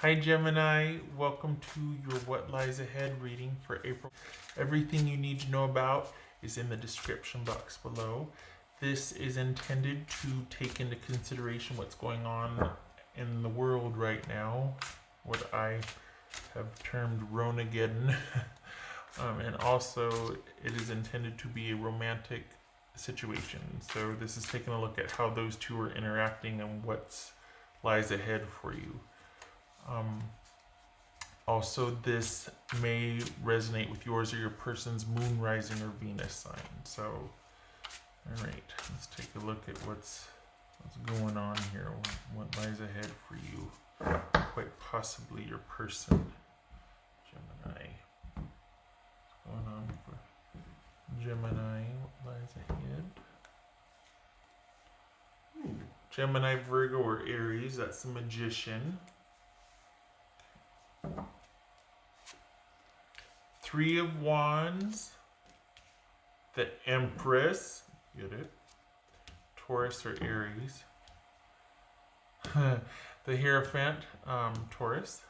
Hi Gemini, welcome to your What Lies Ahead reading for April. Everything you need to know about is in the description box below. This is intended to take into consideration what's going on in the world right now, what I have termed Ronageddon. And also it is intended to be a romantic situation. So this is taking a look at how those two are interacting and what lies ahead for you. Also, this may resonate with yours or your person's moon, rising, or Venus sign. So, all right, let's take a look at what's going on here. What lies ahead for you? Quite possibly your person, Gemini. What's going on for Gemini? What lies ahead? Ooh, Gemini, Virgo, or Aries. That's the Magician. Three of Wands, the Empress, get it? Taurus or Aries. The Hierophant, Taurus.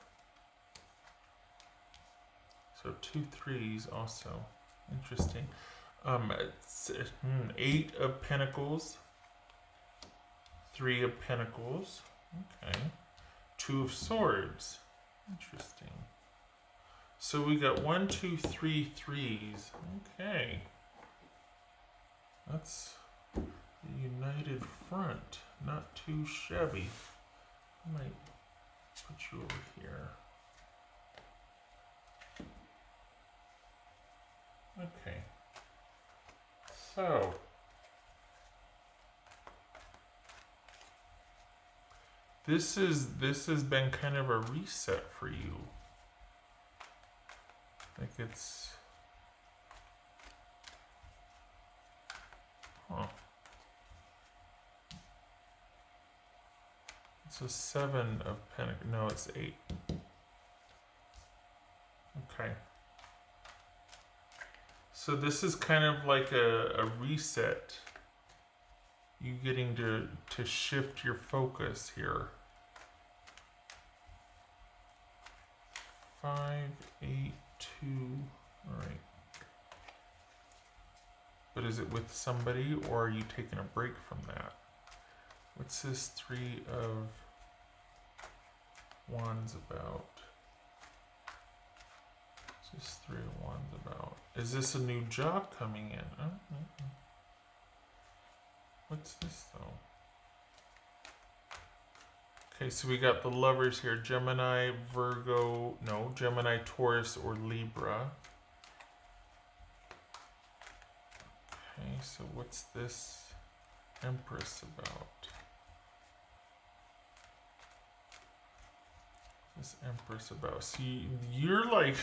So 2 3s also. Interesting. Eight of Pentacles, 3 of Pentacles. Okay. 2 of Swords. Interesting. So we got 1, 2, 3 3s. Okay. That's the united front. Not too shabby. I might put you over here. Okay. So this has been kind of a reset for you. Like it's, it's a 7 of Pentacles. No, it's 8. Okay. So this is kind of like a reset. You getting to shift your focus here. 5, 8, 2. All right. But is it with somebody, or are you taking a break from that? What's this 3 of Wands about? What's this 3 of Wands about? Is this a new job coming in? What's this though? Okay, so we got the Lovers here. Gemini, Virgo, no, Gemini, Taurus, or Libra. Okay, so what's this Empress about? This Empress about? See, you're like,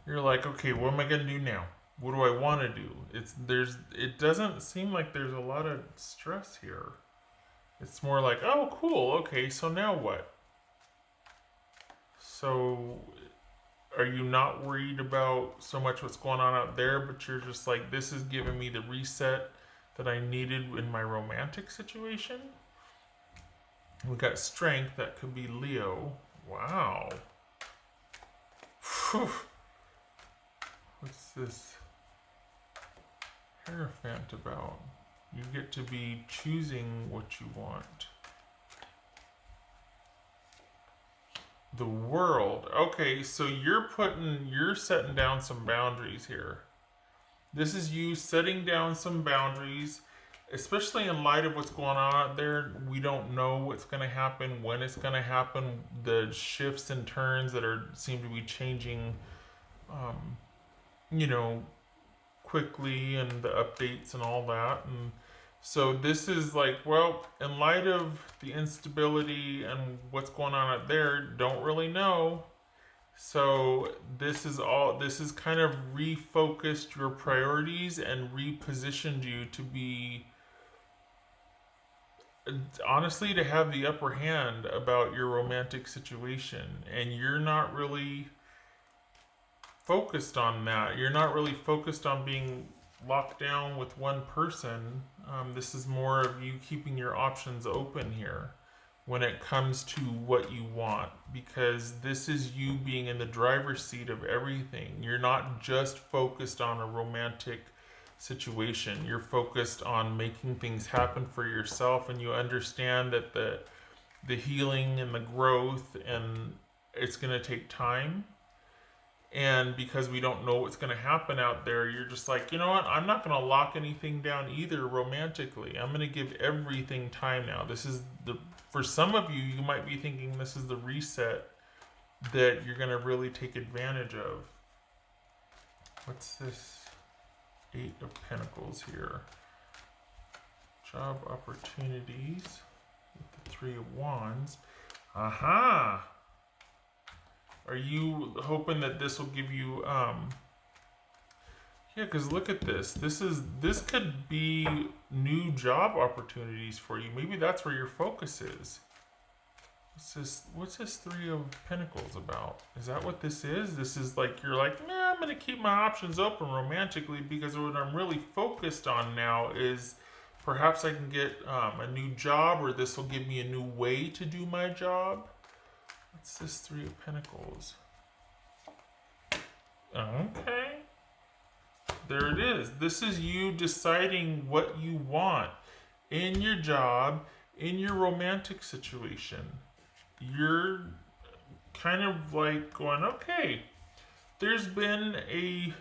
you're like, okay, what am I gonna do now? What do I want to do? It doesn't seem like there's a lot of stress here. It's more like, oh, cool, okay, so now what? So, are you not worried about so much what's going on out there, but you're just like, this is giving me the reset that I needed in my romantic situation? We got Strength, that could be Leo. Wow. Whew. What's this Hierophant about? You get to be choosing what you want. The World. Okay, so you're setting down some boundaries here. This is you setting down some boundaries, especially in light of what's going on out there. We don't know what's going to happen, when it's going to happen, the shifts and turns that seem to be changing, quickly, and the updates and all that. And so this is like, well, in light of the instability and what's going on out there, don't really know. So this is kind of refocused your priorities and repositioned you to be, honestly, to have the upper hand about your romantic situation. And you're not really focused on that. You're not really focused on being locked down with one person. This is more of you keeping your options open here. when it comes to what you want, because this is you being in the driver's seat of everything. You're not just focused on a romantic situation. You're focused on making things happen for yourself, and you understand that the healing and the growth, and it's going to take time. And because we don't know what's going to happen out there, you're just like, you know what, I'm not going to lock anything down either romantically. I'm going to give everything time now. This is for some of you, you might be thinking this is the reset that you're going to really take advantage of. What's this? 8 of Pentacles here. Job opportunities with the 3 of Wands. Aha! Are you hoping that this will give you yeah, because look at this. This could be new job opportunities for you. Maybe that's where your focus is. What's this 3 of Pentacles about? Is that what this is? This is like, you're like, nah, I'm going to keep my options open romantically, because what I'm really focused on now is perhaps I can get a new job, or this will give me a new way to do my job. What's this 3 of Pentacles? Okay. There it is. This is you deciding what you want in your job, in your romantic situation. You're kind of like going, okay, there's been a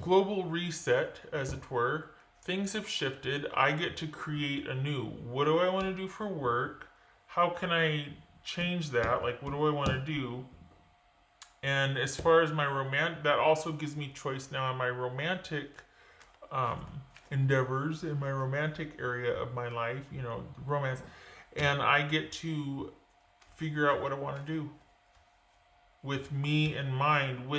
global reset, as it were. Things have shifted. I get to create anew. What do I want to do for work? How can I change that? Like, what do I want to do? And as far as my that also gives me choice now in my romantic endeavors, in my romantic area of my life, you know, romance. And I get to figure out what I want to do with me in mind,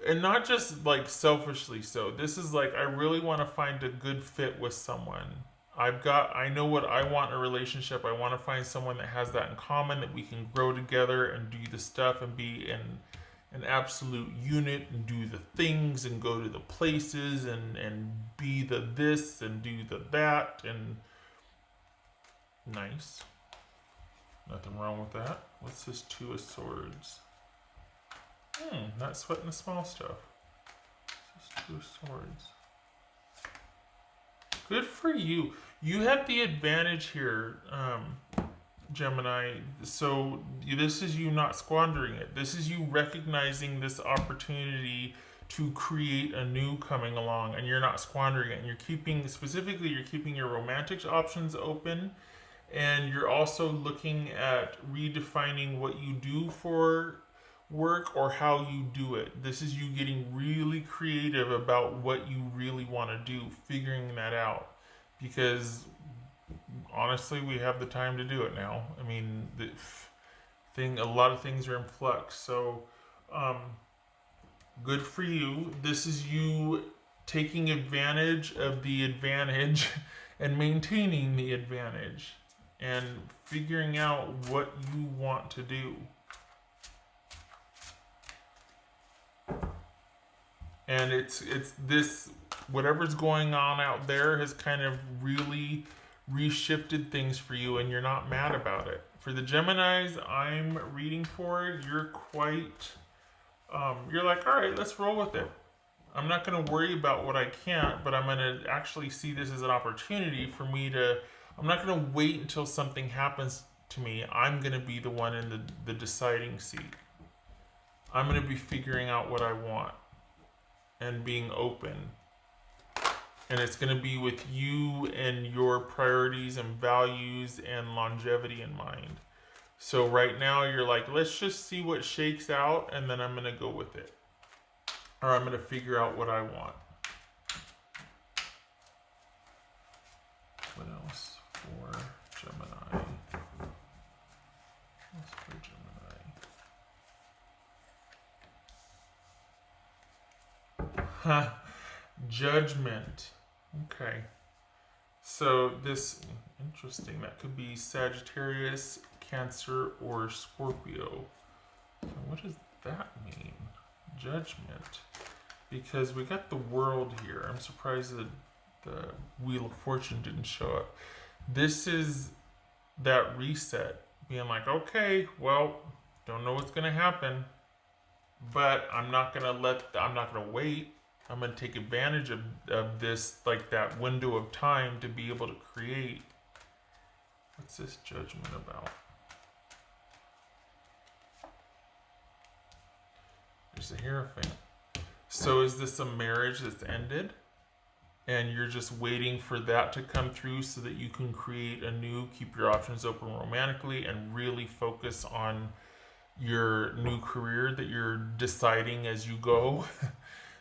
and not just like selfishly. So this is like, I really want to find a good fit with someone. I know what I want in a relationship. I want to find someone that has that in common, that we can grow together and do the stuff and be in an absolute unit and do the things and go to the places and be the this and do the that, and nice. Nothing wrong with that. What's this 2 of Swords? Not sweating the small stuff. What's this 2 of Swords? Good for you. You have the advantage here, Gemini. So this is you not squandering it. This is you recognizing this opportunity to create a new coming along, and you're not squandering it. And you're keeping your romantic options open, and you're also looking at redefining what you do for work or how you do it. This is you getting really creative about what you really want to do, figuring that out, because honestly, we have the time to do it now. I mean, a lot of things are in flux. So, good for you. This is you taking advantage of the advantage and maintaining the advantage and figuring out what you want to do. And it's this, whatever's going on out there has kind of really reshifted things for you, and you're not mad about it. For the Geminis I'm reading for, you're quite, you're like, all right, let's roll with it. I'm not going to worry about what I can't, but I'm going to actually see this as an opportunity for me to, I'm not going to wait until something happens to me. I'm going to be the one in the deciding seat. I'm going to be figuring out what I want and being open. And it's going to be with you and your priorities and values and longevity in mind. So right now you're like, let's just see what shakes out, and then I'm going to go with it. Or I'm going to figure out what I want. What else for Gemini? What's for Gemini? Judgment. Okay. So this, interesting, that could be Sagittarius, Cancer, or Scorpio. So what does that mean? Judgment. Because we got the World here. I'm surprised that the Wheel of Fortune didn't show up. This is that reset, being like, okay, well, don't know what's gonna happen, but I'm not gonna wait. I'm gonna take advantage of this, like that window of time to be able to create. What's this judgment about? There's a Hierophant. So is this a marriage that's ended? And you're just waiting for that to come through so that you can create a new, keep your options open romantically, and really focus on your new career that you're deciding as you go.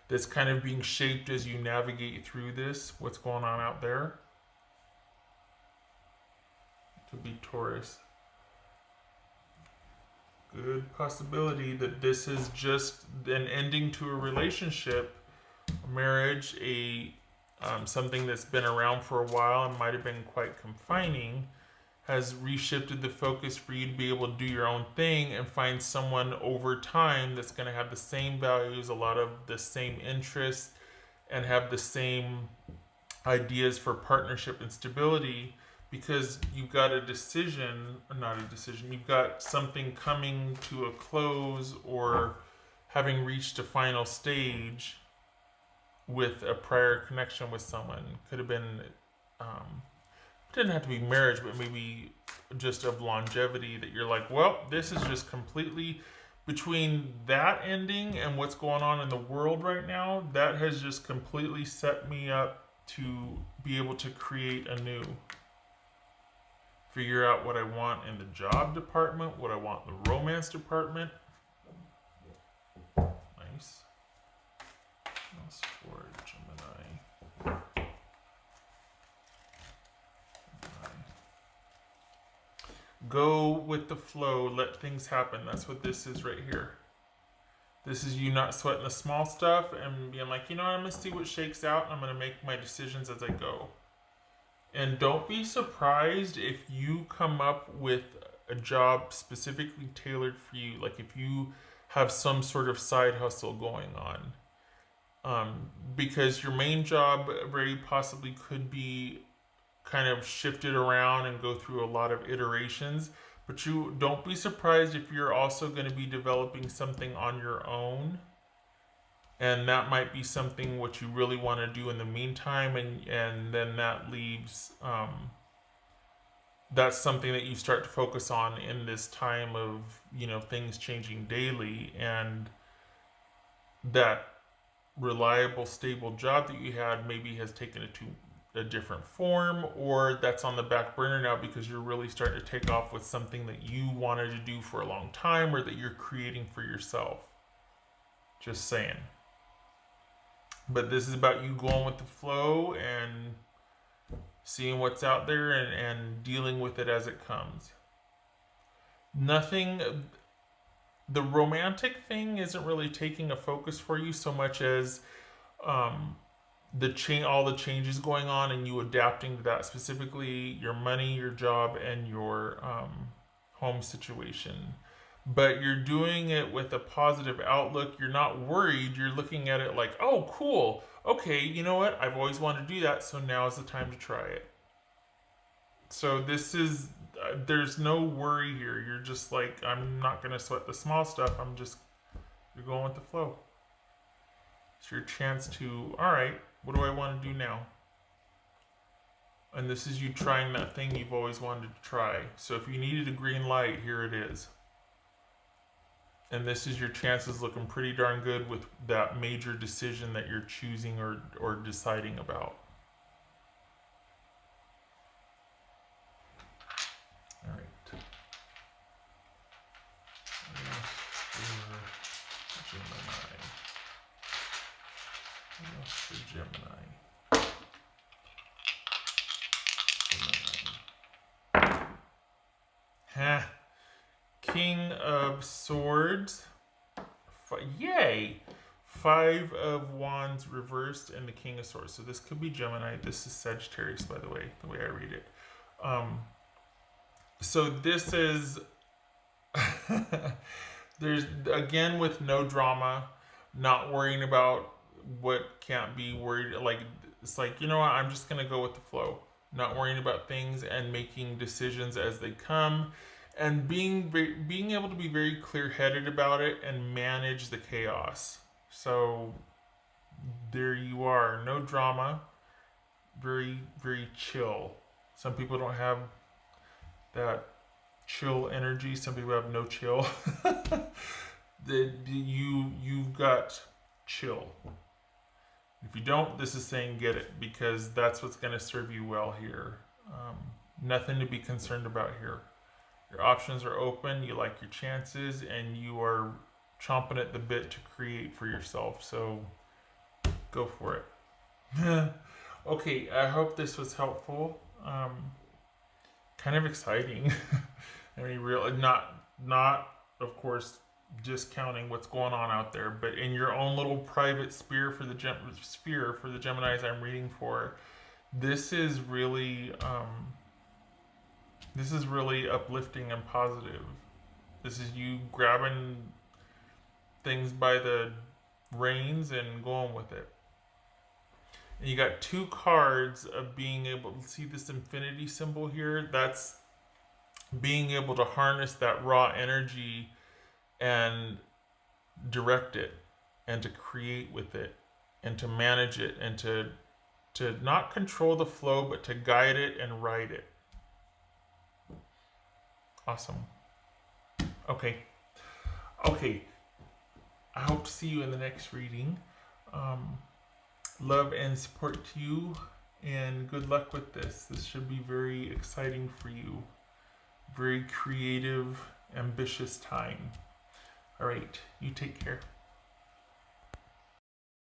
That's kind of being shaped as you navigate through this. What's going on out there? Could be Taurus. Good possibility that this is just an ending to a relationship, a marriage, something that's been around for a while and might have been quite confining, has reshifted the focus for you to be able to do your own thing and find someone over time that's going to have the same values, a lot of the same interests, and have the same ideas for partnership and stability, because you've got a decision, not a decision, you've got something coming to a close or having reached a final stage with a prior connection with someone. Could have been, didn't have to be marriage, but maybe just of longevity, that you're like, well, this is just completely, between that ending and what's going on in the world right now, that has just completely set me up to be able to create anew. Figure out what I want in the job department, what I want in the romance department. Nice. Else for Gemini. Go with the flow, let things happen. That's what this is right here. This is you not sweating the small stuff and being like, you know what, I'm going to see what shakes out and I'm going to make my decisions as I go. And don't be surprised if you come up with a job specifically tailored for you. Like if you have some sort of side hustle going on. Because your main job very possibly could be kind of shifted around and go through a lot of iterations. But you don't be surprised if you're also going to be developing something on your own. And that might be something what you really want to do in the meantime, and then that leaves, that's something that you start to focus on in this time of, things changing daily, and that reliable, stable job that you had maybe has taken it to a different form, or that's on the back burner now because you're really starting to take off with something that you wanted to do for a long time, or that you're creating for yourself. Just saying. But this is about you going with the flow and seeing what's out there and dealing with it as it comes. Nothing, the romantic thing isn't really taking a focus for you so much as all the changes going on and you adapting to that, specifically your money, your job, and your home situation. But you're doing it with a positive outlook. You're not worried. You're looking at it like, oh, cool. Okay, you know what? I've always wanted to do that, so now is the time to try it. So this is, there's no worry here. You're just like, I'm not going to sweat the small stuff. You're going with the flow. It's your chance to, all right, what do I want to do now? And this is you trying that thing you've always wanted to try. So if you needed a green light, here it is. And this is your chances looking pretty darn good with that major decision that you're choosing or deciding about. All right. Gemini. Ha. King of Swords. Yay! 5 of Wands reversed and the King of Swords. So this could be Gemini. This is Sagittarius, by the way I read it. So this is there's, again, with no drama, not worrying about what can't be worried. Like, it's like, you know what, I'm just gonna go with the flow. not worrying about things and making decisions as they come, and being able to be very clear-headed about it and manage the chaos. So there you are, no drama, very, very chill. Some people don't have that chill energy. Some people have no chill. You've got chill. If you don't, this is saying get it, because that's what's going to serve you well here. Nothing to be concerned about here. Your options are open. You like your chances, and you are chomping at the bit to create for yourself. So go for it. Okay, I hope this was helpful. Kind of exciting. I mean, not of course discounting what's going on out there, but in your own little private sphere for the Geminis I'm reading for, this is really uplifting and positive. This is you grabbing things by the reins and going with it. And you got two cards of being able to see this infinity symbol here. That's being able to harness that raw energy and direct it, and to create with it, and to manage it, and to not control the flow, but to guide it and ride it. Awesome. Okay. I hope to see you in the next reading. Love and support to you, and good luck with this. This should be very exciting for you. Very creative, ambitious time. All right, you take care.